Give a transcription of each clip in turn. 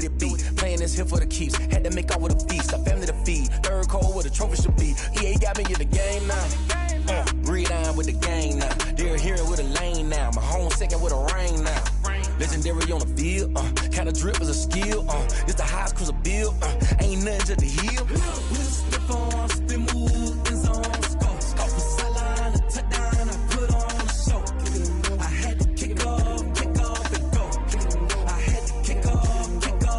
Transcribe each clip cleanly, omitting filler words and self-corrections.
what it be. Playing this here for the keeps. Had to make out with a feast. A family to feed. Third cold where the trophy should be. EA got me in the game now. Read on with the game now. They're here with a lane now. My home second with a rain now. Legendary on the field. Kinda drip is a skill. It's the highest cruiser bill. Ain't nothing to the hill. We'll slip on, spin move, in zone, score. Score for sideline, a touchdown. I put on a show. I had to kick off and go. I had to kick off and go.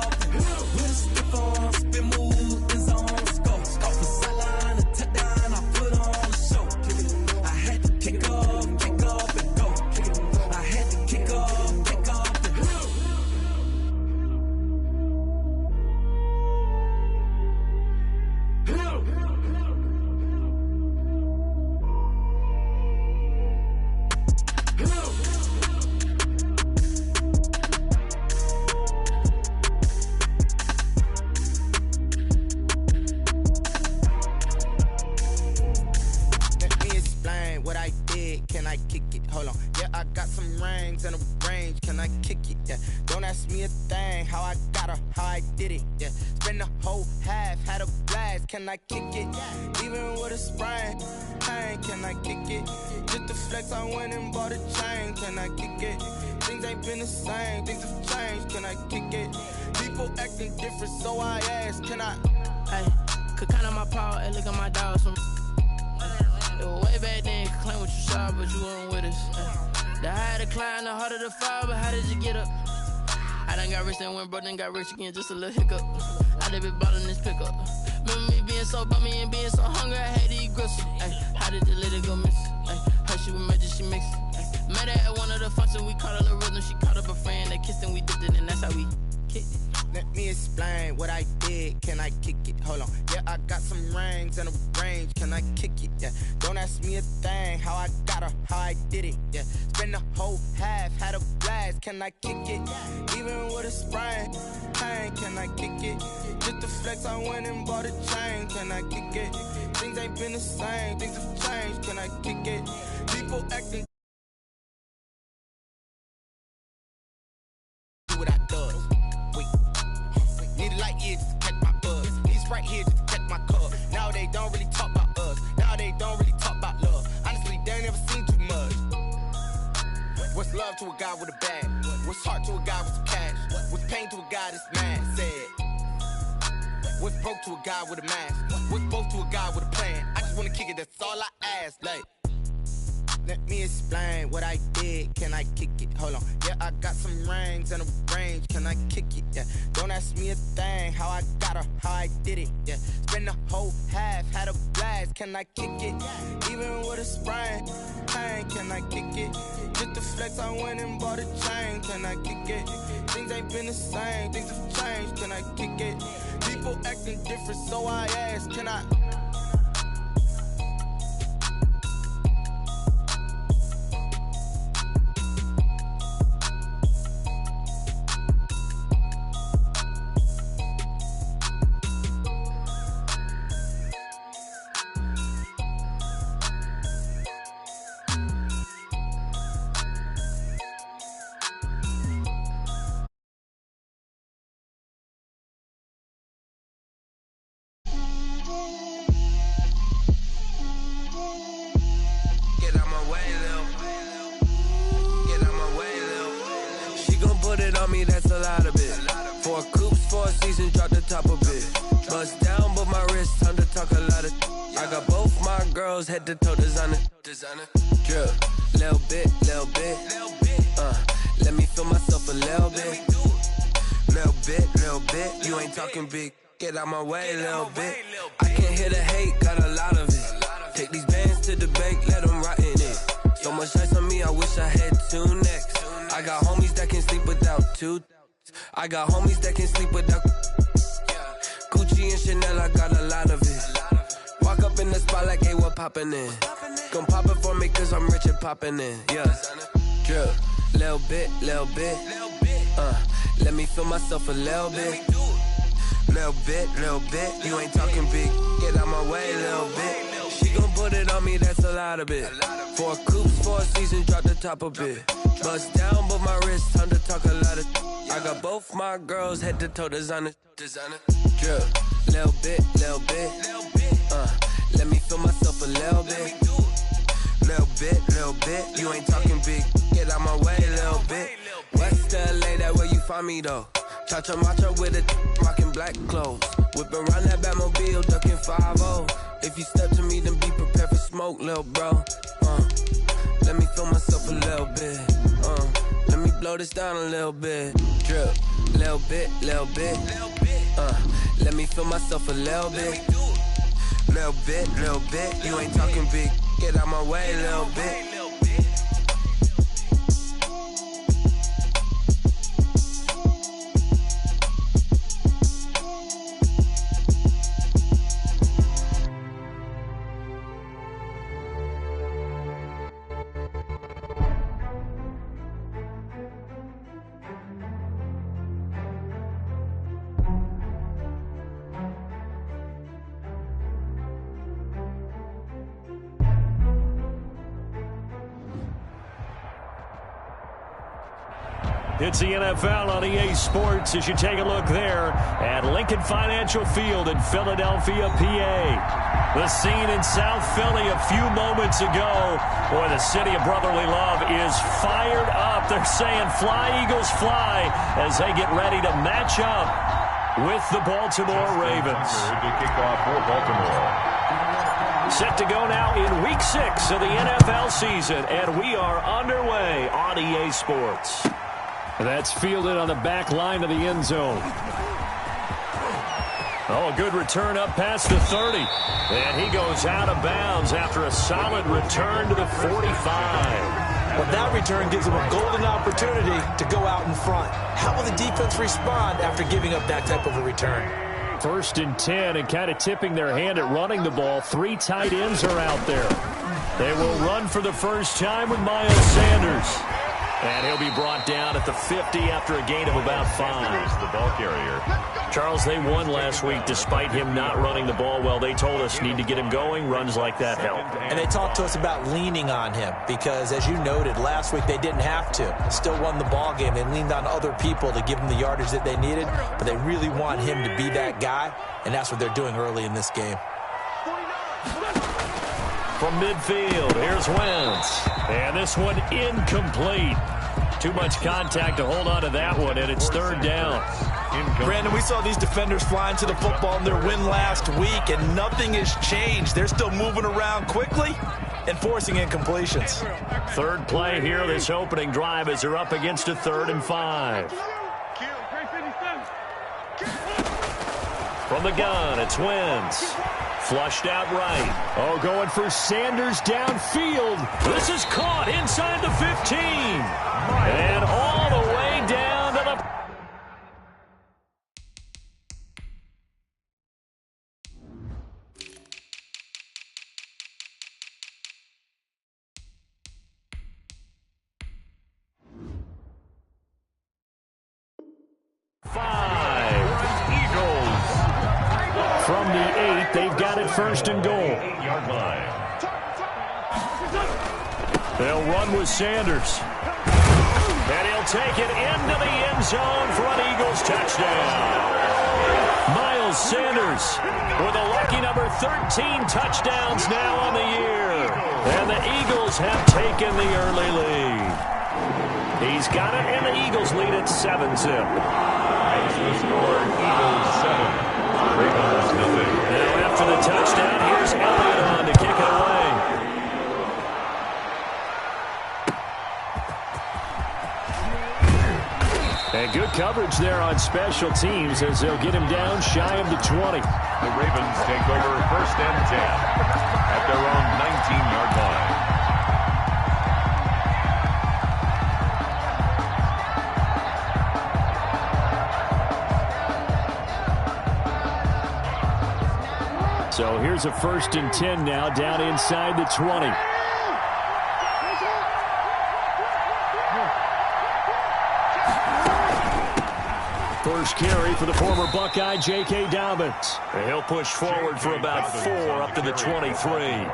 We'll slip on, spin move, in zone, score. Score for sideline, a touchdown. I put on a show. I had to kick off and go. I had to kick off and go. Can I kick it? Hold on. Yeah, I got some rings and a range. Can I kick it? Yeah. Don't ask me a thing. How I got her, how I did it. Yeah. Spend the whole half, had a blast. Can I kick it? Even with a sprain. Hey, can I kick it? Just the flex, I went and bought a chain. Can I kick it? Things ain't been the same. Things have changed. Can I kick it? People acting different, so I ask. Can I? Hey, could count on my power and look at my dogs. Way back then, could claim what you saw, but you weren't with us. The higher the climb, the harder the fall, but how did you get up? I done got rich and went broke, then got rich again, just a little hiccup. I done been ballin' this pickup. Remember me being so bummy and being so hungry, I had to eat gristle. How did the lady go miss? Her she was magic, she mixed. Met her at one of the functions, we caught her the rhythm. She caught up a friend, they kissed and we dipped it, and that's how we kicked it. Let me explain what I did. Can I kick it? Hold on. Yeah, I got some rings and a range. Can I kick it? Yeah. Don't ask me a thing. How I got her, how I did it. Yeah. Spend the whole half, had a blast. Can I kick it? Even with a sprain. Hey, can I kick it? Just the flex, I went and bought a chain. Can I kick it? Things ain't been the same. Things have changed. Can I kick it? People acting what I does. Need a light here just to catch my buzz. He's right here just to catch my cup. Now they don't really talk about us. Now they don't really talk about love. Honestly, they ain't never seen too much. What's love to a guy with a bag? What's heart to a guy with some cash? What's pain to a guy that's mad? Said. What's broke to a guy with a mask? What's both to a guy with a plan? I just wanna kick it, that's all I ask. Like, let me explain what I did. Can I kick it? Hold on. Yeah, I got some rings and a range. Can I kick it? Yeah. Don't ask me a thing. How I got her, how I did it. Yeah. Spend the whole half, had a blast. Can I kick it? Even with a sprain. Hey, can I kick it? Just the flex, I went and bought a chain. Can I kick it? Things ain't been the same. Things have changed. Can I kick it? People acting different, so I ask. Can I? Me, that's a lot of it. 4 coops, 4 seasons, drop the top of it. Bust down, but my wrist, time to talk a lot of. I got both my girls head to toe designer. Drip, little bit. Let me feel myself a little bit. Little bit. You ain't talking big. Get out my way, little bit. I can't hear the hate, got a lot of it. Take these bands to the bank, let them rot in it. So much ice on me, I wish I had 2 necks. I got homies that can sleep without 2. I got homies that can sleep without Gucci and Chanel, I got a lot of it. Walk up in the spot like, hey, what poppin' in? Gon' pop it for me cause I'm rich and poppin' in. Yeah, drip, little bit. Let me feel myself a little bit. Little bit. You ain't talking big. Get out my way, little bit. She gon' put it on me, that's a lot of it. 4 coops, 4 seasons, drop the top a bit. Bust down, but my wrist, time to talk a lot of. I got both my girls head to toe designer. Drip, little bit. Let me feel myself a little bit. Little bit. You ain't talking big. Get out my way, little bit. West LA, that where you find me though. Cha-cha matcha with a rockin' black clothes. Whip around that Batmobile, ducking 5-0. If you step to me, then be prepared for smoke, little bro. Let me feel myself a little bit. Let me blow this down a little bit. Drip, little bit. Let me feel myself a little bit. Little bit. You ain't talking big. Get out my way, little bit. It's the NFL on EA Sports as you take a look there at Lincoln Financial Field in Philadelphia, PA. The scene in South Philly a few moments ago. Boy, the city of brotherly love is fired up. They're saying fly, Eagles, fly as they get ready to match up with the Baltimore Ravens. To kick off for Baltimore. Set to go now in Week 6 of the NFL season, and we are underway on EA Sports. That's fielded on the back line of the end zone. Oh, a good return up past the 30. And he goes out of bounds after a solid return to the 45. Well, that return gives them a golden opportunity to go out in front. How will the defense respond after giving up that type of a return? 1st and 10, and kind of tipping their hand at running the ball. 3 tight ends are out there. They will run for the first time with Miles Sanders. And he'll be brought down at the 50 after a gain of about 5. The ball carrier. Charles, they won last week despite him not running the ball well. They told us need to get him going. Runs like that help. And they talked to us about leaning on him because, as you noted, last week they didn't have to. Still won the ball game. They leaned on other people to give them the yardage that they needed, but they really want him to be that guy, and that's what they're doing early in this game. From midfield, here's Wentz. And this one incomplete. Too much contact to hold on to that one, and it's 3rd down. Brandon, we saw these defenders flying to the football in their win last week, and nothing has changed. They're still moving around quickly and forcing incompletions. 3rd play here, this opening drive, as they're up against a 3rd and 5. From the gun, it's Wentz. Flushed out right. Oh, going for Sanders downfield. This is caught inside the 15. And all the way down to the... From the 8, they've got it 1st and goal. 8-yard line. They'll run with Sanders. And he'll take it into the end zone for an Eagles touchdown. Miles Sanders with a lucky number 13 touchdowns now on the year. And the Eagles have taken the early lead. He's got it, and the Eagles lead at 7-zip. That's the score. Eagles 7. Ravens nothing. Now after the touchdown, here's Elliott on to kick it away. And good coverage there on special teams as they'll get him down shy of the 20. The Ravens take over 1st and 10 at their own 19-yard line. So here's a 1st and 10 now down inside the 20. First carry for the former Buckeye, J.K. Dobbins. And he'll push forward for about 4 up to the 23.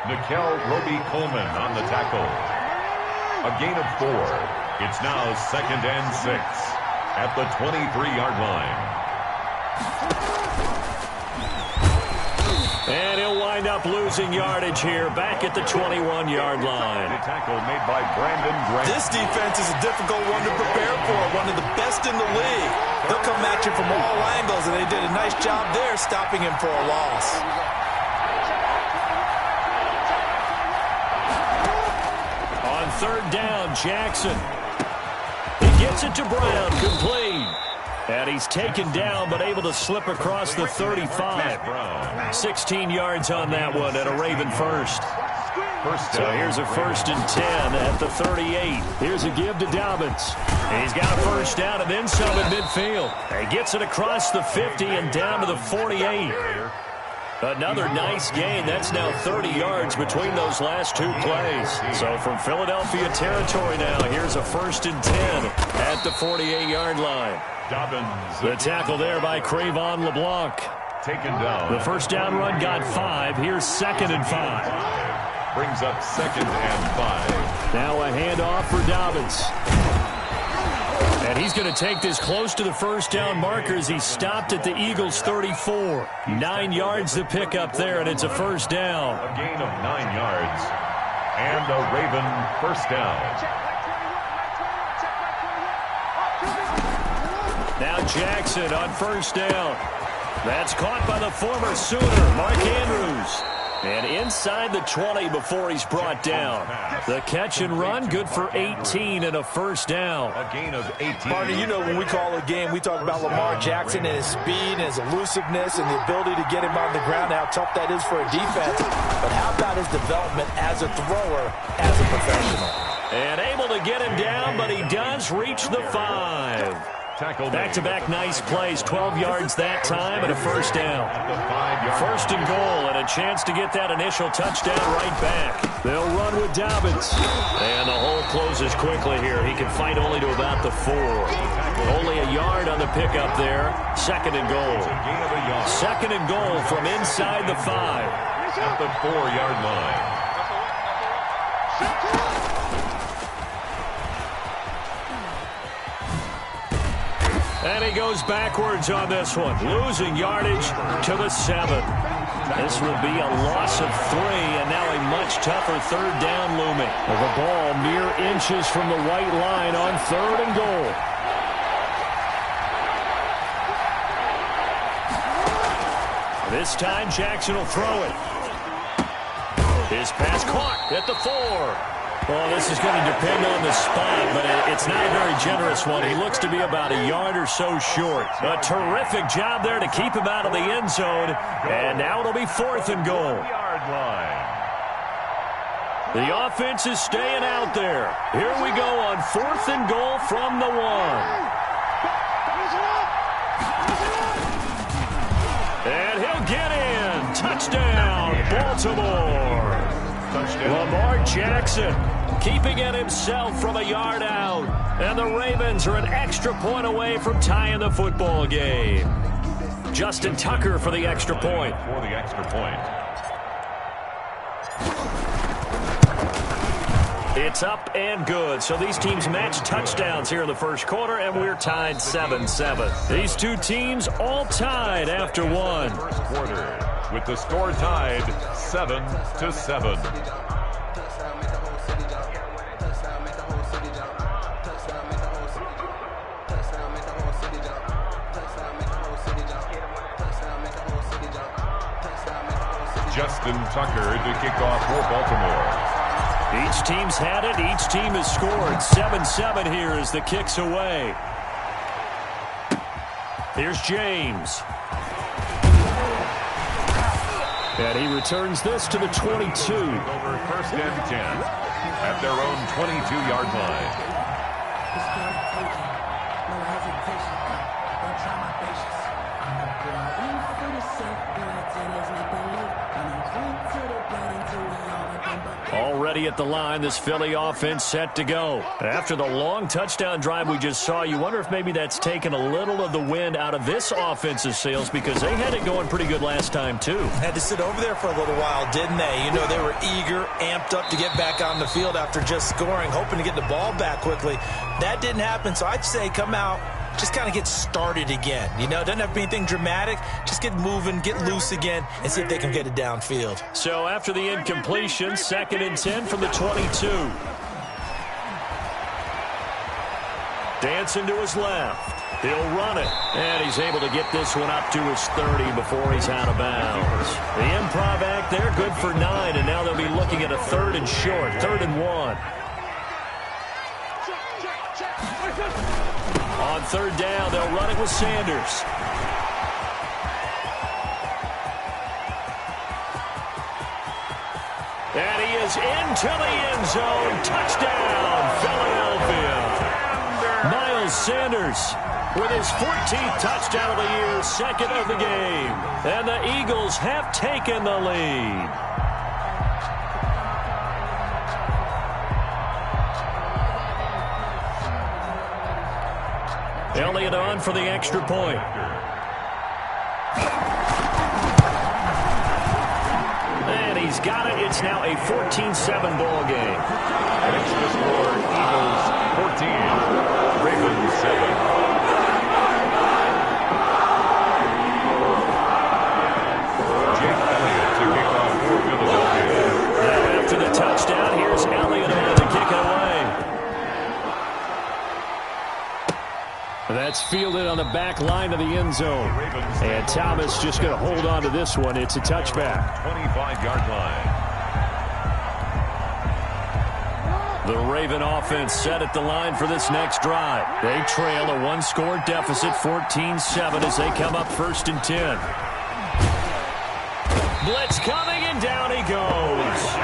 Nickel Roby-Coleman on the tackle. A gain of 4. It's now 2nd and 6 at the 23-yard line. And he'll wind up losing yardage here back at the 21-yard line. The tackle made by Brandon Graham. This defense is a difficult one to prepare for, one of the best in the league. They'll come at you from all angles, and they did a nice job there stopping him for a loss. On 3rd down, Jackson. He gets it to Brown, complete. And he's taken down, but able to slip across the 35. 16 yards on that one, and a Raven first. So here's a 1st and 10 at the 38. Here's a give to Dobbins. He's got a 1st down and then some at midfield. He gets it across the 50 and down to the 48. Another nice gain. That's now 30 yards between those last 2 plays. So from Philadelphia territory now, here's a 1st and 10 at the 48-yard line. Dobbins. The tackle there by Cravon LeBlanc. Taken down. The 1st down run got 5. Here's 2nd and 5. Brings up 2nd and 5. Now a handoff for Dobbins. And he's going to take this close to the 1st down marker as he stopped at the Eagles' 34. 9 yards to pick up there, and it's a 1st down. A gain of 9 yards. And a Raven 1st down. Now Jackson on 1st down. That's caught by the former Sooner, Mark Andrews. And inside the 20 before he's brought down. The catch and run, good for 18 and a 1st down. A gain of 18. Marty, you know when we call a game, we talk about Lamar Jackson and his speed and his elusiveness and the ability to get him on the ground, how tough that is for a defense. But how about his development as a thrower, as a professional? And able to get him down, but he does reach the 5. Back-to-back nice plays, 12 yards that time and a 1st down. 1st and goal and a chance to get that initial touchdown right back. They'll run with Dobbins. And the hole closes quickly here. He can fight only to about the 4. Only a yard on the pickup there. 2nd and goal. 2nd and goal from inside the 5. At the 4-yard line. And he goes backwards on this one, losing yardage to the 7. This will be a loss of 3, and now a much tougher 3rd down looming. The ball mere inches from the white line on 3rd and goal. This time Jackson will throw it. His pass caught at the 4. Well, this is going to depend on the spot, but it's not a very generous one. He looks to be about a yard or so short. A terrific job there to keep him out of the end zone. And now it'll be 4th and goal. The offense is staying out there. Here we go on 4th and goal from the 1. And he'll get in. Touchdown, Baltimore. Lamar Jackson keeping it himself from a yard out. And the Ravens are an extra point away from tying the football game. Justin Tucker for the extra point. It's up and good. So these teams match touchdowns here in the 1st quarter, and we're tied 7-7. These 2 teams all tied after 1. 1st quarter with the score tied 7-7. Justin Tucker to kick off for Baltimore. Each team's had it. Each team has scored. 7-7 here as the kick's away. Here's James. And he returns this to the 22. Over 1st and 10 at their own 22-yard line. ready at the line. This Philly offense set to go. After the long touchdown drive we just saw, you wonder if maybe that's taken a little of the wind out of this offense's sails, because they had it going pretty good last time too. Had to sit over there for a little while, didn't they? You know, they were eager, amped up to get back on the field after just scoring, hoping to get the ball back quickly. That didn't happen, so I'd say come out, just kind of get started again. You know, it doesn't have to be anything dramatic. Just get moving, get loose again, and see if they can get it downfield. So after the incompletion, 2nd and 10 from the 22. Dancing to his left. He'll run it. And he's able to get this one up to his 30 before he's out of bounds. The improv act there, good for 9, and now they'll be looking at a 3rd and short, 3rd and 1. On 3rd down, they'll run it with Sanders. And he is into the end zone. Touchdown, Philadelphia. Miles Sanders with his 14th touchdown of the year, 2nd of the game. And the Eagles have taken the lead. Elliott on for the extra point. And he's got it. It's now a 14-7 ball game. Extra score, Eagles 14, Ravens 7. Jake Elliott to kick off for Philadelphia. After the touchdown, here's Elliott on to kick it away. That's fielded on the back line of the end zone. And Thomas just going to hold on to this one. It's a touchback. 25-yard line. The Raven offense set at the line for this next drive. They trail a one-score deficit, 14-7, as they come up 1st and 10. Blitz coming, and down he goes.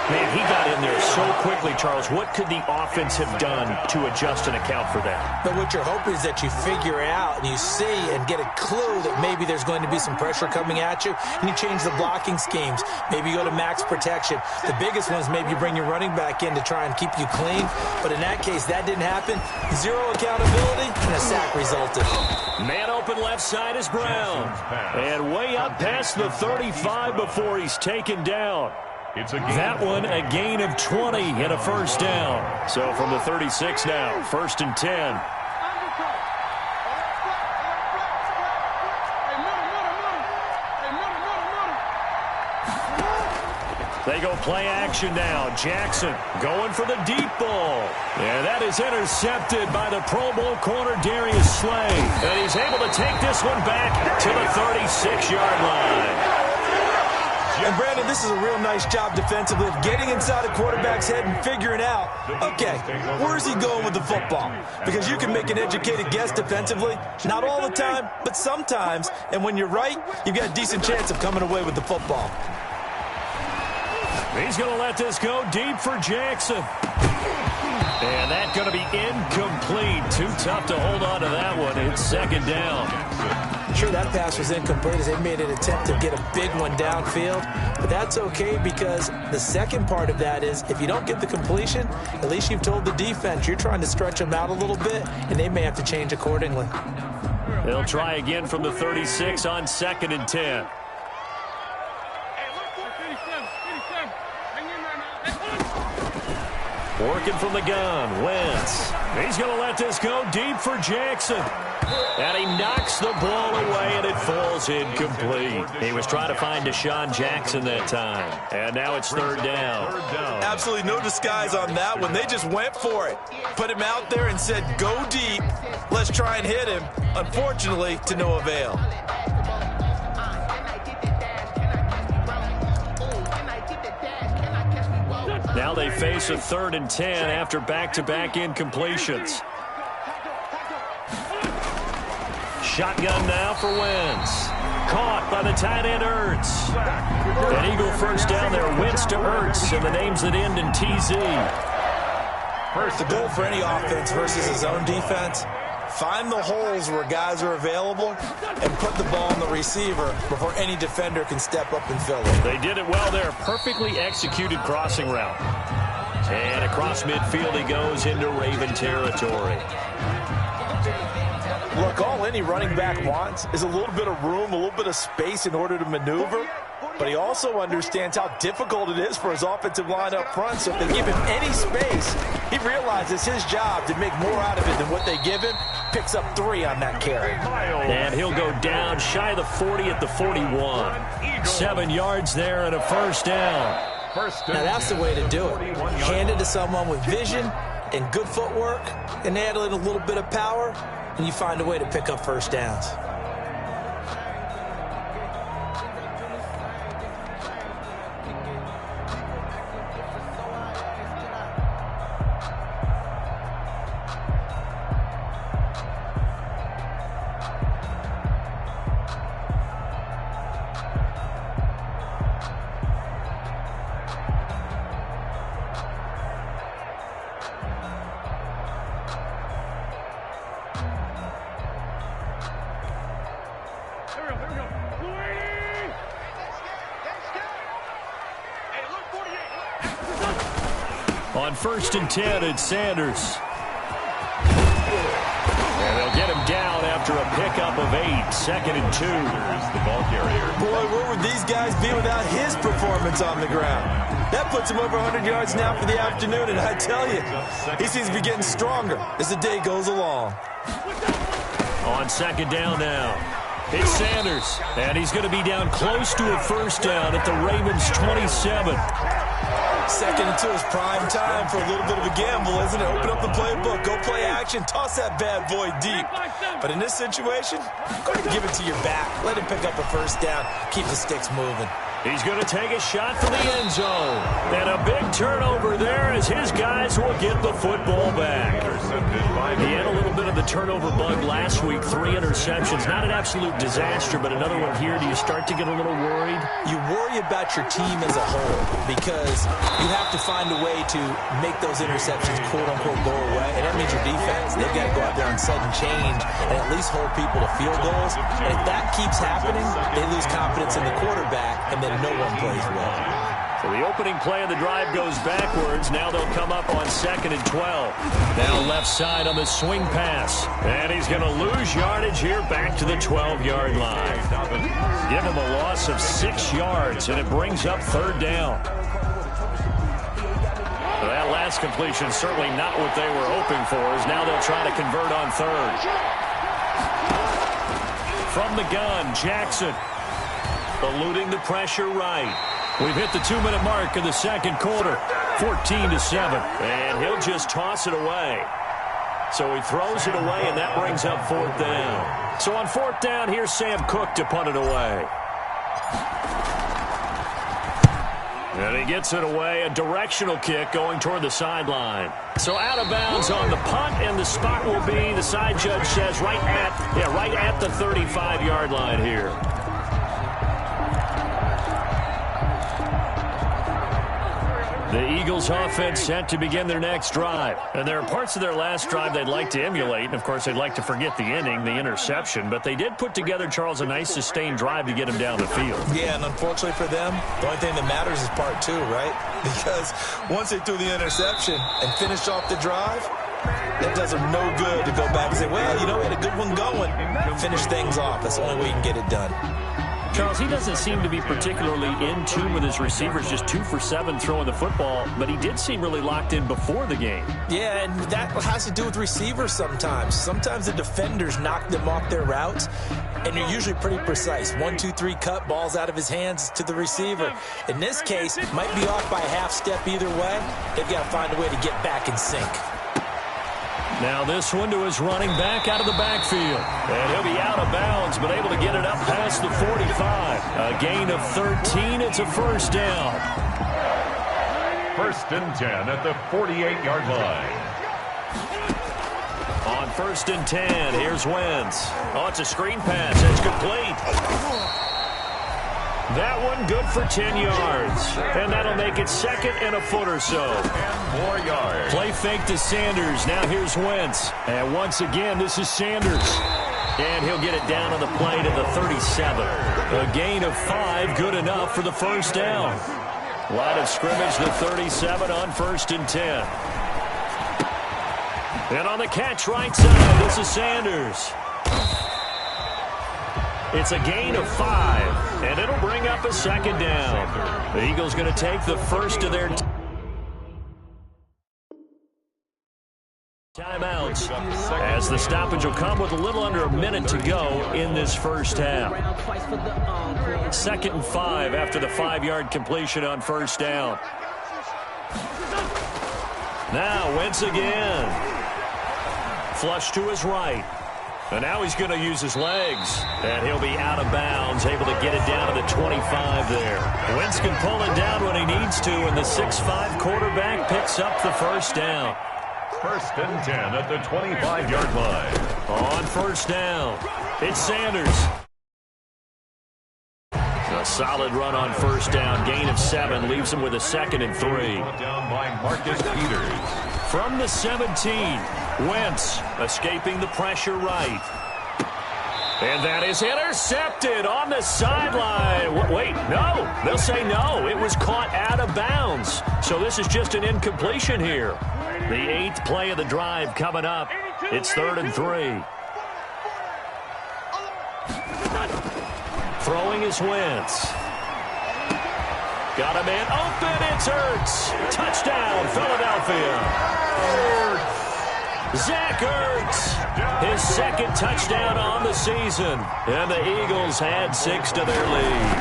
Man, he got in there so quickly, Charles. What could the offense have done to adjust and account for that? But what you're hoping is that you figure out and you see and get a clue that maybe there's going to be some pressure coming at you, and you change the blocking schemes. Maybe you go to max protection. The biggest one is maybe you bring your running back in to try and keep you clean. But in that case, that didn't happen. Zero accountability, and a sack resulted. Man open left side is Brown. And way up past the 35 before he's taken down. That one a gain of 20 and a 1st down. So from the 36 now, 1st and 10. They go play action now. Jackson going for the deep ball. And that is intercepted by the Pro Bowl corner Darius Slay. And he's able to take this one back to the 36-yard line. And, Brandon, this is a real nice job defensively of getting inside a quarterback's head and figuring out, okay, where's he going with the football? Because you can make an educated guess defensively, not all the time, but sometimes. And when you're right, you've got a decent chance of coming away with the football. He's going to let this go deep for Jackson. And that's going to be incomplete. Too tough to hold on to that one. It's 2nd down. Sure, that pass was incomplete as they made an attempt to get a big one downfield. But that's okay, because the second part of that is if you don't get the completion, at least you've told the defense you're trying to stretch them out a little bit, and they may have to change accordingly. They'll try again from the 36 on 2nd and 10. Working from the gun, Wentz. He's going to let this go deep for Jackson. And he knocks the ball away, and it falls incomplete. He was trying to find Deshaun Jackson that time. And now it's 3rd down. Absolutely no disguise on that one. They just went for it. Put him out there and said, go deep. Let's try and hit him. Unfortunately, to no avail. Now they face a 3rd and 10 after back-to-back incompletions. Shotgun now for Wentz. Caught by the tight end Ertz. An Eagle 1st down there. Wentz to Ertz, and the names that end in TZ. The goal for any offense versus his own defense Find the holes where guys are available and put the ball on the receiver before any defender can step up and fill it. They did it well there. Perfectly executed crossing route. And across midfield he goes into Raven territory. Look, all any running back wants is a little bit of room, a little bit of space in order to maneuver. But he also understands how difficult it is for his offensive line up front. So if they give him any space, he realizes his job to make more out of it than what they give him. Picks up 3 on that carry. And he'll go down shy of the 40 at the 41. 7 yards there and a first down. Now that's the way to do it. Hand it to someone with vision and good footwork and add in a little bit of power, and you find a way to pick up first downs. On 1st and 10, it's Sanders. And they'll get him down after a pickup of 8. 2nd and 2. Here's the ball carrier. Boy, where would these guys be without his performance on the ground? That puts him over 100 yards now for the afternoon, and I tell you, he seems to be getting stronger as the day goes along. On 2nd down now, it's Sanders. And he's going to be down close to a first down at the Ravens' 27. 2nd and 2 is prime time for a little bit of a gamble, isn't it? Open up the playbook, go play action, toss that bad boy deep. But in this situation, go ahead and give it to your back. Let him pick up a first down, keep the sticks moving. He's going to take a shot for the end zone. And a big turnover there as his guys will get the football back. He had a little bit of the turnover bug last week, 3 interceptions. Not an absolute disaster, but another one here. Do you start to get a little worried? You worry about your team as a whole because you have to find a way to make those interceptions quote-unquote go away, and that means your defense. They've got to go out there and sudden change and at least hold people to field goals. And if that keeps happening, they lose confidence in the quarterback, and then no one plays well. So the opening play of the drive goes backwards. Now they'll come up on 2nd and 12. Now left side on the swing pass. And he's going to lose yardage here back to the 12-yard line. Give him a loss of 6 yards, and it brings up 3rd down. Well, that last completion certainly not what they were hoping for, as now they'll try to convert on 3rd. From the gun, Jackson. Eluding the pressure right. We've hit the 2-minute mark of the 2nd quarter. 14-7. And he'll just toss it away. So he throws it away, and that brings up 4th down. So on 4th down, here's Sam Cook to punt it away. And he gets it away, a directional kick going toward the sideline. So out of bounds on the punt, and the spot will be, the side judge says, right at the 35-yard line here. The Eagles offense set to begin their next drive. And there are parts of their last drive they'd like to emulate. And, of course, they'd like to forget the inning, the interception. But they did put together, Charles, a nice sustained drive to get him down the field. Yeah, and unfortunately for them, the only thing that matters is part 2, right? Because once they threw the interception and finished off the drive, it does them no good to go back and say, well, you know, we had a good one going. Finish things off. That's the only way you can get it done. Charles, he doesn't seem to be particularly in tune with his receivers, just 2 for 7 throwing the football, but he did seem really locked in before the game. Yeah, and that has to do with receivers sometimes. Sometimes the defenders knock them off their routes, and you're usually pretty precise. 1, 2, 3 cut, balls out of his hands to the receiver. In this case, might be off by a half step either way. They've got to find a way to get back in sync. Now this one to his running back out of the backfield. And he'll be out of bounds, but able to get it up past the 45. A gain of 13. It's a first down. 1st and 10 at the 48-yard line. On 1st and 10, here's Wentz. Oh, it's a screen pass. It's complete. That one good for 10 yards. And that'll make it 2nd and a foot or so. And 4 yards. Play fake to Sanders. Now here's Wentz. And once again, this is Sanders. And he'll get it down on the play to the 37. A gain of 5, good enough for the first down. Line of scrimmage, the 37 on 1st and 10. And on the catch right side, this is Sanders. It's a gain of 5, and it'll bring up a 2nd down. The Eagles going to take the first of their timeouts, as the stoppage will come with a little under a minute to go in this first half. 2nd and 5 after the 5-yard completion on 1st down. Now Wentz again. Flush to his right. And now he's going to use his legs. And he'll be out of bounds, able to get it down to the 25 there. Wentz can pull it down when he needs to, and the 6'5" quarterback picks up the first down. 1st and 10 at the 25-yard line. On 1st down, it's Sanders. A solid run on 1st down. Gain of 7 leaves him with a 2nd and 3. Down by Marcus Peters. From the 17, Wentz escaping the pressure right. And that is intercepted on the sideline. Wait, no. They'll say no. It was caught out of bounds. So this is just an incompletion here. The 8th play of the drive coming up. It's 3rd and 3. Throwing is Wentz. Got a man open. It's Ertz. Touchdown, Philadelphia. Zach Ertz, his 2nd touchdown on the season. And the Eagles add 6 to their lead.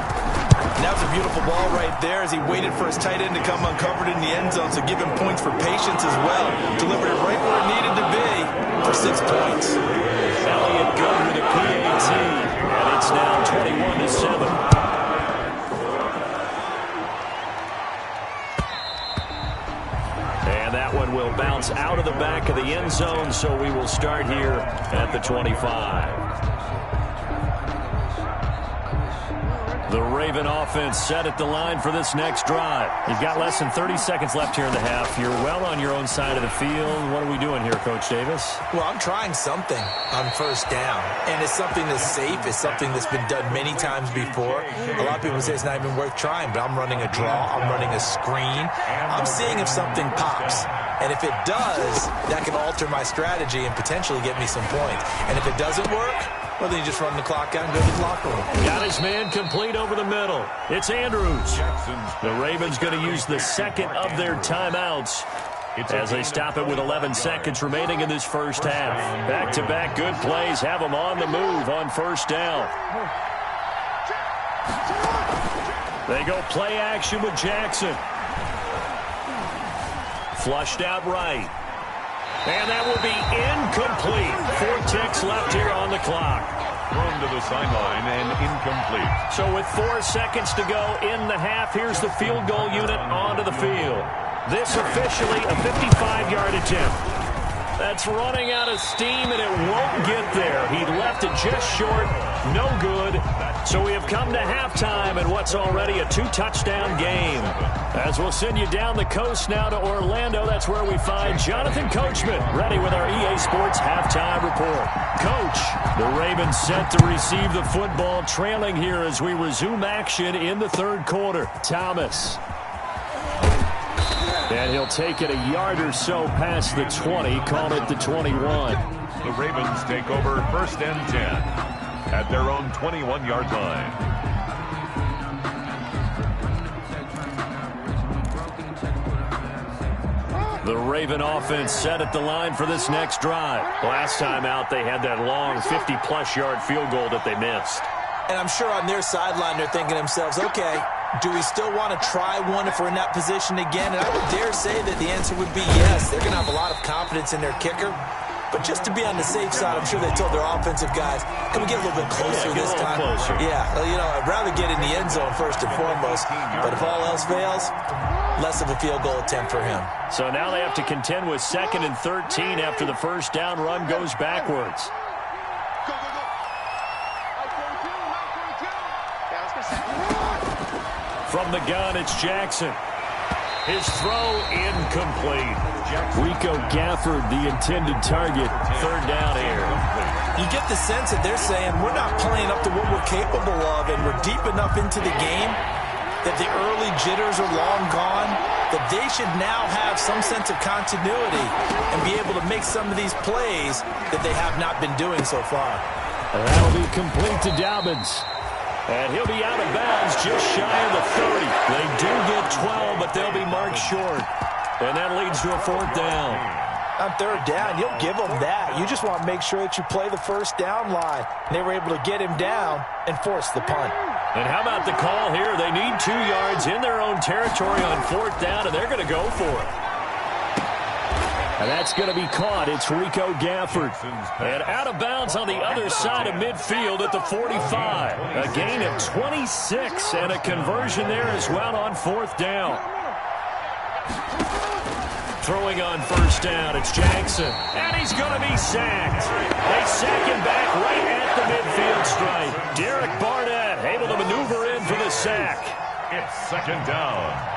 And that was a beautiful ball right there as he waited for his tight end to come uncovered in the end zone, so give him points for patience as well. Delivered it right where it needed to be for 6 points. Elliott good with a PAT, and it's now 21-7. And that one will bounce out of the back of the end zone, so we will start here at the 25. The Raven offense set at the line for this next drive. You've got less than 30 seconds left here in the half. You're well on your own side of the field. What are we doing here, Coach Davis? Well, I'm trying something on 1st down, and it's something that's safe. It's something that's been done many times before. A lot of people say it's not even worth trying, but I'm running a draw. I'm running a screen. I'm seeing if something pops. And if it does, that can alter my strategy and potentially get me some points. And if it doesn't work, well, then you just run the clock out and go to the locker room. Got his man complete over the middle. It's Andrews. The Ravens going to use the 2nd of their timeouts as they stop it with 11 seconds remaining in this first half. Back-to-back good plays have them on the move on 1st down. They go play action with Jackson. Flushed out right. And that will be incomplete. 4 ticks left here on the clock. Thrown to the sideline and incomplete. So with 4 seconds to go in the half, here's the field goal unit onto the field. This officially a 55-yard attempt. That's running out of steam, and it won't get there. He left it just short. No good. So we have come to halftime in what's already a 2-touchdown game. As we'll send you down the coast now to Orlando, that's where we find Jonathan Coachman, ready with our EA Sports halftime report. Coach, the Ravens set to receive the football, trailing here as we resume action in the 3rd quarter. Thomas. And he'll take it a yard or so past the 20, call it the 21. The Ravens take over 1st and 10 at their own 21-yard line. The Raven offense set at the line for this next drive. Last time out, they had that long 50-plus yard field goal that they missed. And I'm sure on their sideline they're thinking to themselves, okay, do we still want to try one if we're in that position again? And I would dare say that the answer would be yes. They're going to have a lot of confidence in their kicker. But just to be on the safe side, I'm sure they told their offensive guys, can we get a little bit closer this time? Closer. Yeah, you know, I'd rather get in the end zone first and foremost. But if all else fails, less of a field goal attempt for him. So now they have to contend with 2nd and 13 after the first down run goes backwards. From the gun, it's Jackson. His throw incomplete. Rico Gafford, the intended target. Third down here. You get the sense that they're saying we're not playing up to what we're capable of, and we're deep enough into the game that the early jitters are long gone, that they should now have some sense of continuity and be able to make some of these plays that they have not been doing so far. And that'll be complete to Dobbins. And he'll be out of bounds just shy of the 30. They do get 12, but they'll be marked short. And that leads to a fourth down. On third down, you'll give them that. You just want to make sure that you play the first down line. And they were able to get him down and force the punt. And how about the call here? They need 2 yards in their own territory on fourth down, and they're going to go for it. And that's going to be caught. It's Rico Gafford. And out of bounds on the other side of midfield at the 45. A gain of 26 and a conversion there as well on fourth down. Throwing on first down, it's Jackson. And he's going to be sacked. They sack him back right at the midfield stripe. Derek Barnett able to maneuver in for the sack. It's second down.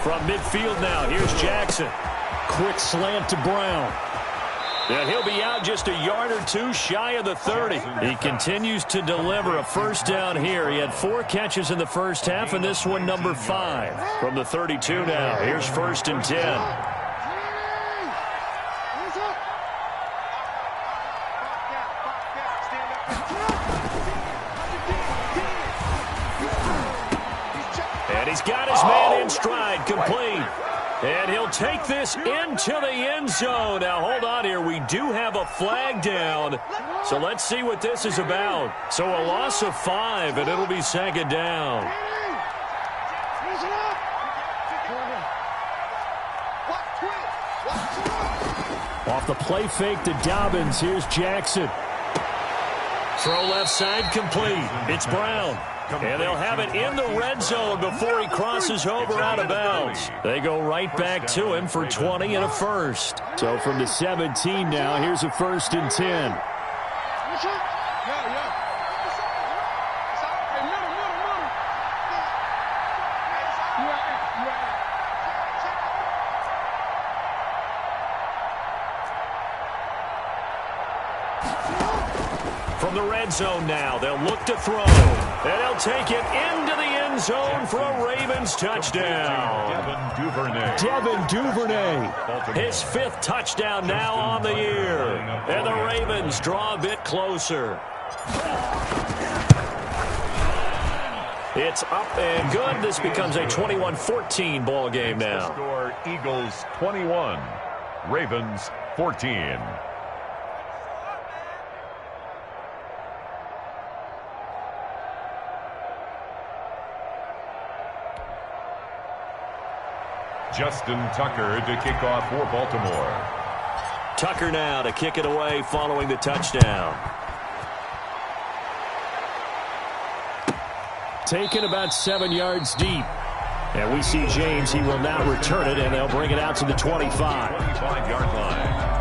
From midfield now, here's Jackson. Quick slant to Brown. And he'll be out just a yard or two shy of the 30. He continues to deliver a first down here. He had 4 catches in the first half, and this one number 5. From the 32 now, here's first and 10. He's got his man in stride, complete. And he'll take this into the end zone. Now, hold on here. We do have a flag down. So let's see what this is about. So a loss of 5, and it'll be second down. Off the play fake to Dobbins. Here's Jackson. Throw left side, complete. It's Brown. And they'll have it in the red zone before he crosses over out of bounds. They go right back to him for 20 and a first. So from the 17 now, here's a first and 10. From the red zone now, they'll look to throw. And they'll take it into the end zone for a Ravens touchdown. Devin Duvernay. His 5th touchdown now on the year. And the Ravens draw a bit closer. It's up and good. This becomes a 21-14 ball game now. Score Eagles 21, Ravens 14. Justin Tucker to kick off for Baltimore. Tucker now to kick it away following the touchdown. Taken about 7 yards deep. And we see James. He will now return it, and they'll bring it out to the 25. 25-yard line.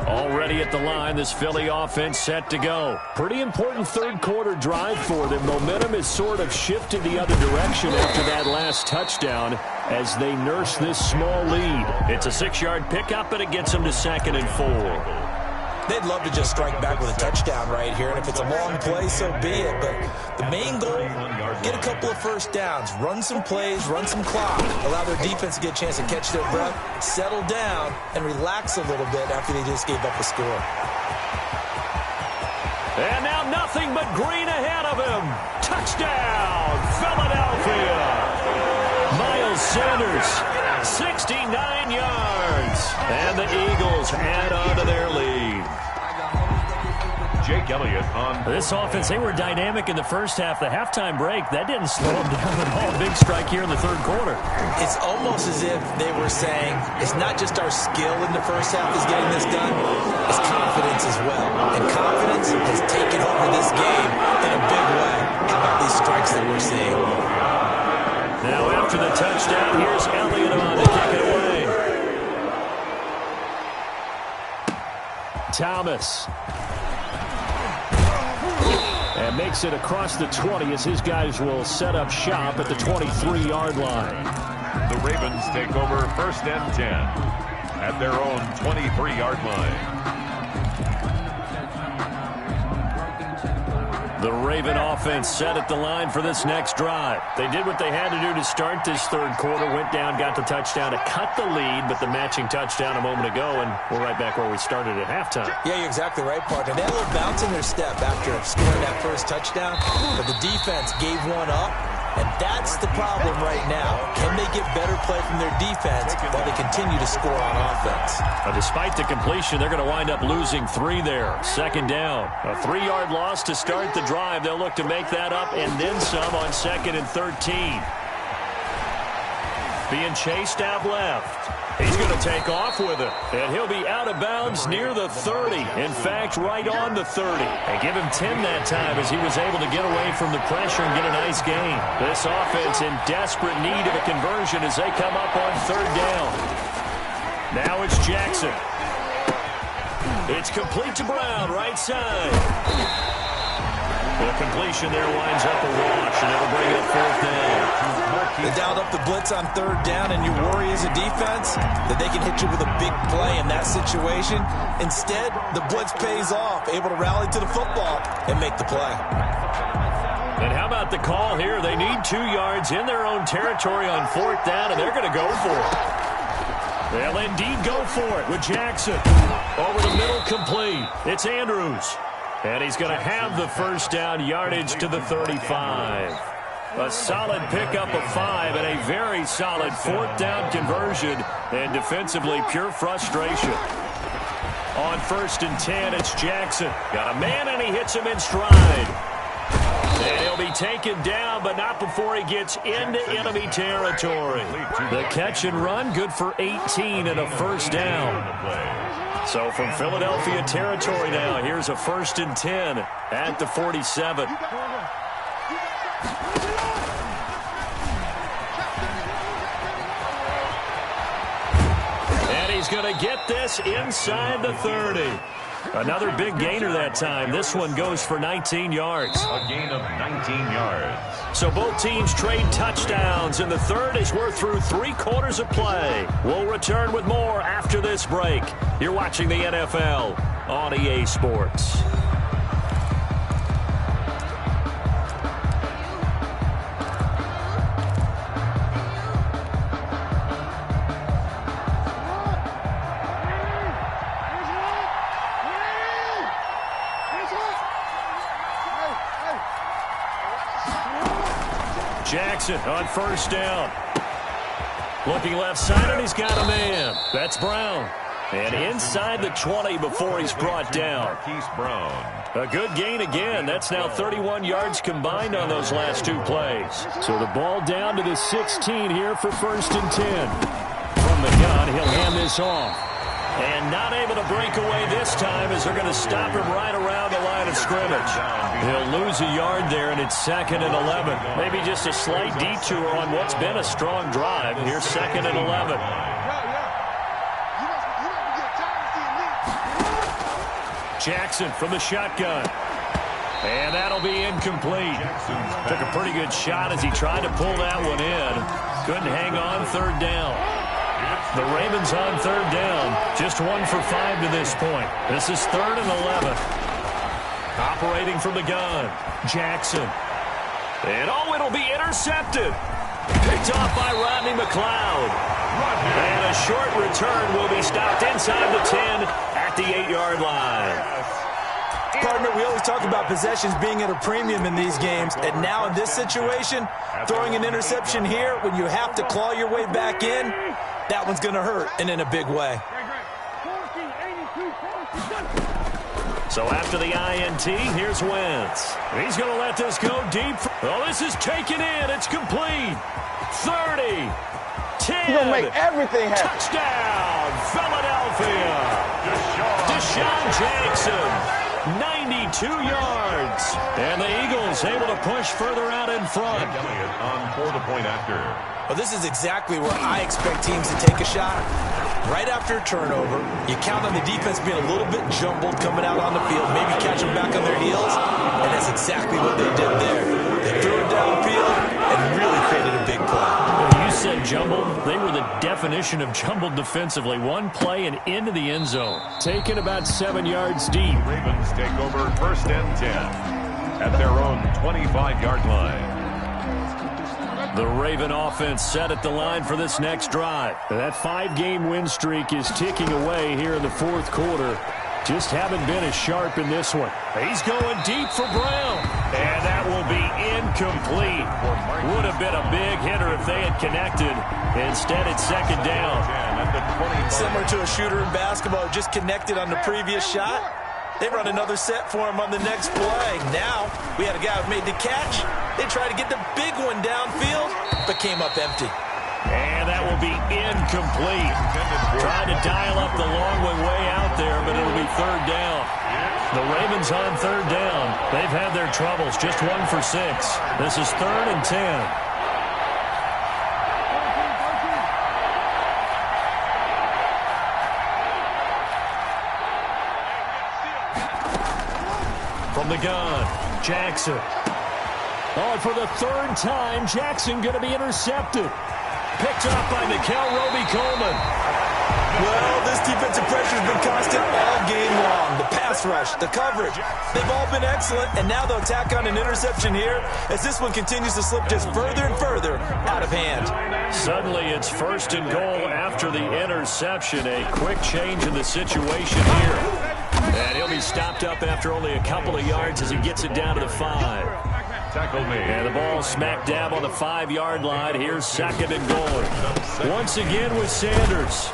Already at the line, this Philly offense set to go. Pretty important third quarter drive for them. Momentum has sort of shifted the other direction after that last touchdown as they nurse this small lead. It's a 6-yard pickup, and it gets them to 2nd and 4. They'd love to just strike back with a touchdown right here, and if it's a long play, so be it. But the main goal, get a couple of first downs, run some plays, run some clock, allow their defense to get a chance to catch their breath, settle down, and relax a little bit after they just gave up a score. And now nothing but green ahead of him. Touchdown, Philadelphia. Miles Sanders, 69 yards. And the Eagles add on to their lead. Jake Elliott on. This offense, they were dynamic in the first half. The halftime break, that didn't slow them down at all. Big strike here in the third quarter. It's almost as if they were saying, it's not just our skill in the first half is getting this done, it's confidence as well. And confidence has taken over this game in a big way. How about these strikes that we're seeing? Thomas. And makes it across the 20 as his guys will set up shop at the 23-yard line. The Ravens take over 1st and 10 at their own 23-yard line. The Raven offense set at the line for this next drive. They did what they had to do to start this third quarter, went down, got the touchdown to cut the lead, but the matching touchdown a moment ago, and we're right back where we started at halftime. Yeah, you're exactly right, partner. They had a little bounce in their step after scoring that first touchdown, but the defense gave one up, and that's the problem right now. Can they get better play from their defense while they continue to score on offense? Despite the completion, they're going to wind up losing 3 there. 2nd down. A 3-yard loss to start the drive. They'll look to make that up and then some on 2nd and 13. Being chased out left. He's going to take off with it, and he'll be out of bounds near the 30. In fact, right on the 30. And give him 10 that time as he was able to get away from the pressure and get a nice gain. This offense in desperate need of a conversion as they come up on 3rd down. Now it's Jackson. It's complete to Brown, right side. The completion there winds up a wash, and it'll bring up 4th down. They dialed up the blitz on 3rd down, and you worry as a defense that they can hit you with a big play in that situation. Instead, the blitz pays off, able to rally to the football and make the play. And how about the call here? They need 2 yards in their own territory on 4th down, and they're going to go for it. They'll indeed go for it with Jackson. Over the middle, complete. It's Andrews. And he's going to have the 1st down, yardage to the 35. A solid pickup of 5 and a very solid 4th down conversion. And defensively, pure frustration. On 1st and 10, it's Jackson. Got a man, and he hits him in stride. And he'll be taken down, but not before he gets into enemy territory. The catch and run, good for 18 and a 1st down. So from Philadelphia territory now, here's a 1st and 10 at the 47. And he's going to get this inside the 30. Another big gainer that time. This one goes for 19 yards. A gain of 19 yards. So both teams trade touchdowns in the third as we're through 3 quarters of play. We'll return with more after this break. You're watching the NFL on EA Sports. Jackson on 1st down. Looking left side, and he's got a man. That's Brown. And inside the 20 before he's brought down. A good gain again. That's now 31 yards combined on those last 2 plays. So the ball down to the 16 here for 1st and 10. From the gun, he'll hand this off. And not able to break away this time as they're going to stop him right around the line of scrimmage. He'll lose a yard there, and it's 2nd and 11. Maybe just a slight detour on what's been a strong drive. Here's 2nd and 11. Jackson from the shotgun. And that'll be incomplete. Took a pretty good shot as he tried to pull that one in. Couldn't hang on 3rd down. The Ravens on 3rd down. Just 1 for 5 to this point. This is 3rd and 11. Operating from the gun. Jackson. And it'll be intercepted. Picked off by Rodney McLeod. And a short return will be stopped inside the 10 at the 8-yard line. Partner, we always talk about possessions being at a premium in these games, and now in this situation, throwing an interception here when you have to claw your way back in, that one's going to hurt, and in a big way. So after the INT, here's Wentz. He's going to let this go deep. Oh, this is taken in. It's complete. 30. 10. He's going to make everything happen. Touchdown, Philadelphia. Deshaun Jackson. 92 yards. And the Eagles able to push further out in front. Elliott on for the point after. Well, this is exactly where I expect teams to take a shot. Right after a turnover, you count on the defense being a little bit jumbled coming out on the field, maybe catch them back on their heels, and that's exactly what they did there. They threw it downfield and really created a big play. Well, you said jumbled. They were the definition of jumbled defensively. One play and into the end zone. Taken about 7 yards deep. Ravens take over 1st and 10 at their own 25-yard line. The Raven offense set at the line for this next drive. That 5-game win streak is ticking away here in the 4th quarter. Just haven't been as sharp in this one. He's going deep for Brown. And that will be incomplete. Would have been a big hitter if they had connected. Instead, it's 2nd down. Similar to a shooter in basketball, just connected on the previous shot. They run another set for him on the next play. Now, we had a guy who made the catch. They tried to get the big one downfield, but came up empty. And that will be incomplete. Trying to dial up the long one way out there, but it'll be 3rd down. The Ravens on 3rd down. They've had their troubles, just 1 for 6. This is 3rd and 10. From the gun, Jackson. Oh, for the 3rd time, Jackson going to be intercepted. Picked up by Mikael Roby-Coleman. Well, this defensive pressure has been constant all game long. The pass rush, the coverage, they've all been excellent, and now they'll tack on an interception here as this one continues to slip just further and further out of hand. Suddenly, it's 1st and goal after the interception. A quick change in the situation here. And he'll be stopped up after only a couple of yards as he gets it down to the 5. Tackle me. And the ball smack dab on the 5-yard line. Here's 2nd and goal. Once again with Sanders.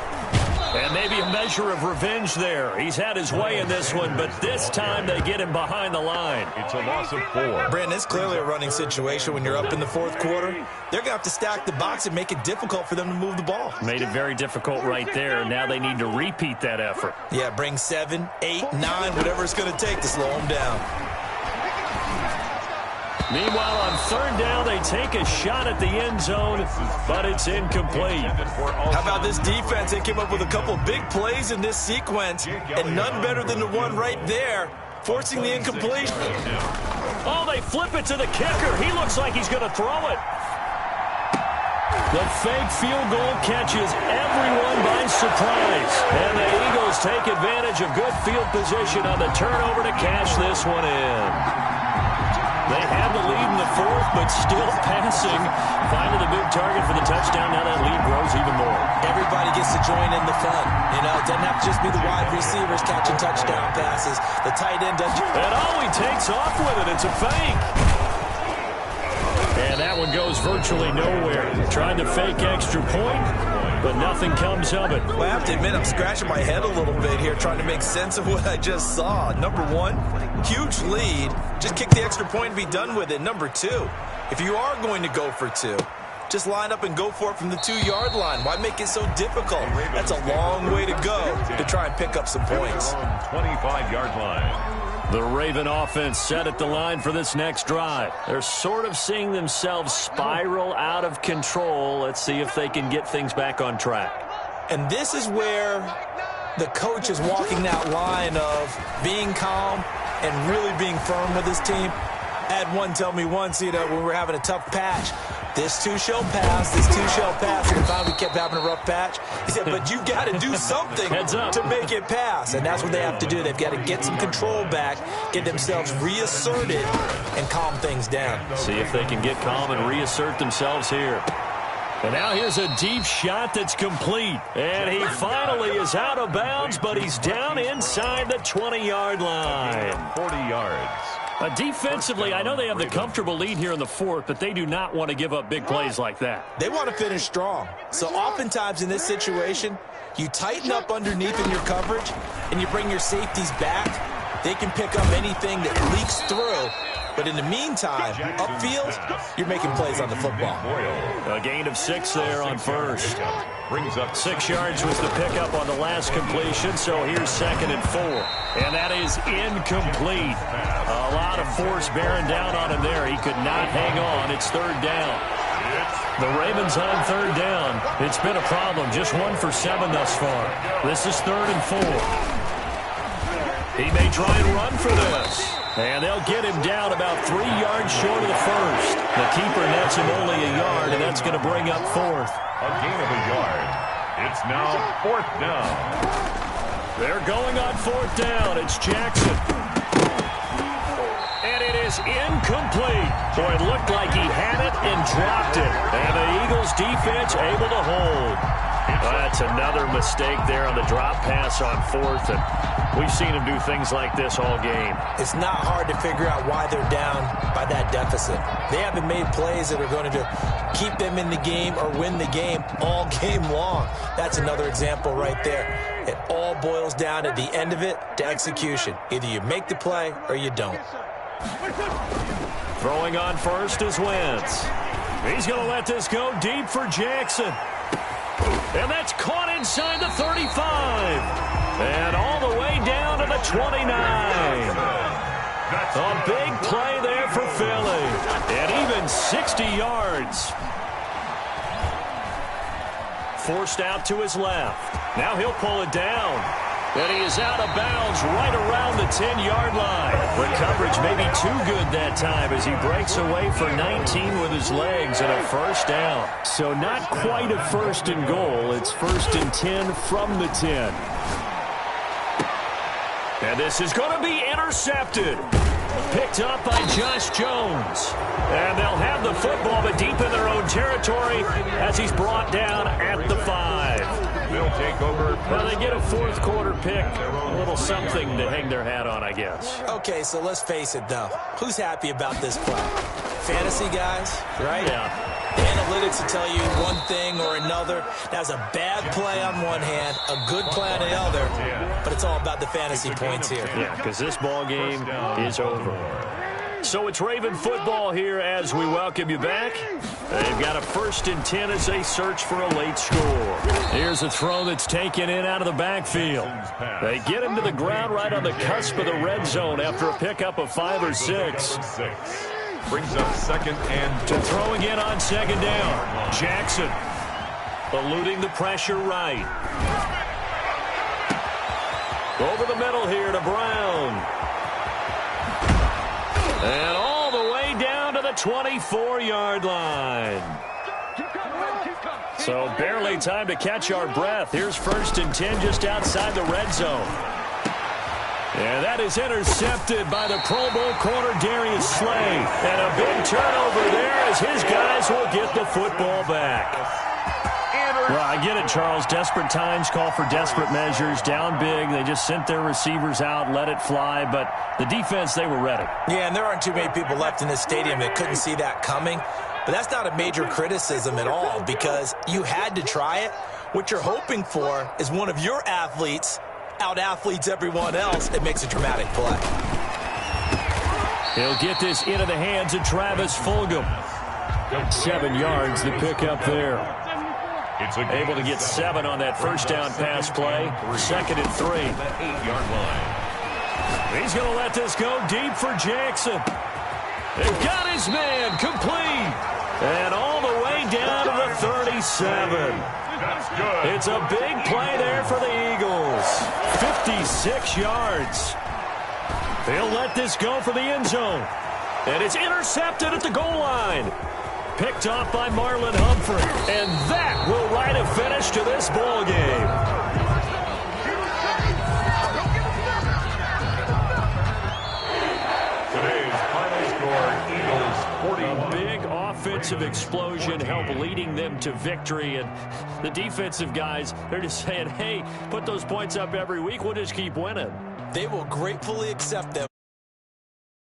And maybe a measure of revenge there. He's had his way in this one, but this time they get him behind the line. It's a loss of 4. Brandon, it's clearly a running situation when you're up in the 4th quarter. They're going to have to stack the box and make it difficult for them to move the ball. Made it very difficult right there. Now they need to repeat that effort. Yeah, bring 7, 8, 9, whatever it's going to take to slow them down. Meanwhile, on 3rd down, they take a shot at the end zone, but it's incomplete. How about this defense? They came up with a couple of big plays in this sequence, and none better than the one right there, forcing the incompletion. Oh, they flip it to the kicker. He looks like he's going to throw it. The fake field goal catches everyone by surprise. And the Eagles take advantage of good field position on the turnover to cash this one in. They had the lead in the 4th, but still passing. Finally, the big target for the touchdown. Now that lead grows even more. Everybody gets to join in the fun. You know, it doesn't have to just be the wide receivers catching touchdown passes. The tight end does. And oh, he takes off with it. It's a fake. And that one goes virtually nowhere. Tried to fake extra point, but nothing comes of it. Well, I have to admit, I'm scratching my head a little bit here trying to make sense of what I just saw. Number 1, huge lead. Just kick the extra point and be done with it. Number 2, if you are going to go for 2, just line up and go for it from the 2-yard line. Why make it so difficult? That's a long way to go to try and pick up some points. 25-yard line. The Raven offense set at the line for this next drive. They're sort of seeing themselves spiral out of control. Let's see if they can get things back on track. And this is where the coach is walking that line of being calm and really being firm with his team. I had one tell me once, you know, when we were having a tough patch, this too shall pass, this too shall pass. And finally we kept having a rough patch. He said, but you got to do something to make it pass. And that's what they have to do. They've got to get some control back, get themselves reasserted, and calm things down. See if they can get calm and reassert themselves here. And now here's a deep shot that's complete. And he finally is out of bounds, but he's down inside the 20-yard line. 40 yards. Defensively, I know they have the comfortable lead here in the 4th, but they do not want to give up big plays like that. They want to finish strong. So oftentimes in this situation, you tighten up underneath in your coverage, and you bring your safeties back. They can pick up anything that leaks through. But in the meantime, upfield, you're making plays on the football. A gain of 6 there on 1st. Brings up 6 yards was the pickup on the last completion, so here's 2nd and 4. And that is incomplete. A lot of force bearing down on him there. He could not hang on. It's 3rd down. The Ravens on third down. It's been a problem. Just 1 for 7 thus far. This is 3rd and 4. He may try and run for this. And they'll get him down about 3 yards short of the first. The keeper nets him only a yard, and that's going to bring up 4th. A gain of a yard. It's now 4th down. They're going on 4th down. It's Jackson. And it is incomplete. So it looked like he had it and dropped it. And the Eagles defense able to hold. That's another mistake there on the drop pass on 4th. And we've seen him do things like this all game. It's not hard to figure out why they're down by that deficit. They haven't made plays that are going to keep them in the game or win the game all game long. That's another example right there. It all boils down at the end of it to execution. Either you make the play or you don't. Throwing on first is Wentz. He's going to let this go deep for Jackson. And that's caught inside the 35. And all the way down to the 29. A big play there for Philly. And even 60 yards. Forced out to his left. Now he'll pull it down. And he is out of bounds right around the 10-yard line. The coverage may be too good that time as he breaks away for 19 with his legs and a first down. So not quite a 1st and goal. It's 1st and 10 from the 10. And this is going to be intercepted. Picked up by Josh Jones. And they'll have the football, but deep in their own territory as he's brought down at the 5. They'll take over. Well, they get a 4th quarter pick. A little something to hang their hat on, I guess. Okay, so let's face it, though. Who's happy about this play? Fantasy guys, right? Yeah. The analytics will tell you one thing or another. That's a bad play on one hand, a good play on the other, but it's all about the fantasy points here. Yeah, because this ball game is over. So it's Raven football here as we welcome you back. They've got a 1st and 10 as they search for a late score. Here's a throw that's taken in out of the backfield. They get him to the ground right on the cusp of the red zone after a pickup of 5 or 6. Brings up 2nd and to throw again on 2nd down. Jackson eluding the pressure right. Over the middle here to Brown. And all the way down to the 24-yard line. So barely time to catch our breath. Here's 1st and 10 just outside the red zone. And that is intercepted by the Pro Bowl corner Darius Slay. And a big turnover there as his guys will get the football back. Well, I get it, Charles. Desperate times call for desperate measures. Down big. They just sent their receivers out, let it fly. But the defense, they were ready. Yeah, and there aren't too many people left in this stadium that couldn't see that coming. But that's not a major criticism at all because you had to try it. What you're hoping for is one of your athletes out-athletes everyone else. It makes a dramatic play. He'll get this into the hands of Travis Fulgham. 7 yards the pickup there. Able to get 7 on that first down pass play. 2nd and 3. 8-yard line. He's going to let this go deep for Jackson. They've got his man complete. And all the way down to the 37. That's good. It's a big play there for the Eagles. 56 yards. They'll let this go for the end zone. And it's intercepted at the goal line. Picked off by Marlon Humphrey. And that will write a finish to this ball game. Today's final score, Eagles 40. Big offensive explosion help leading them to victory. And the defensive guys, they're just saying, hey, put those points up every week. We'll just keep winning. They will gratefully accept them.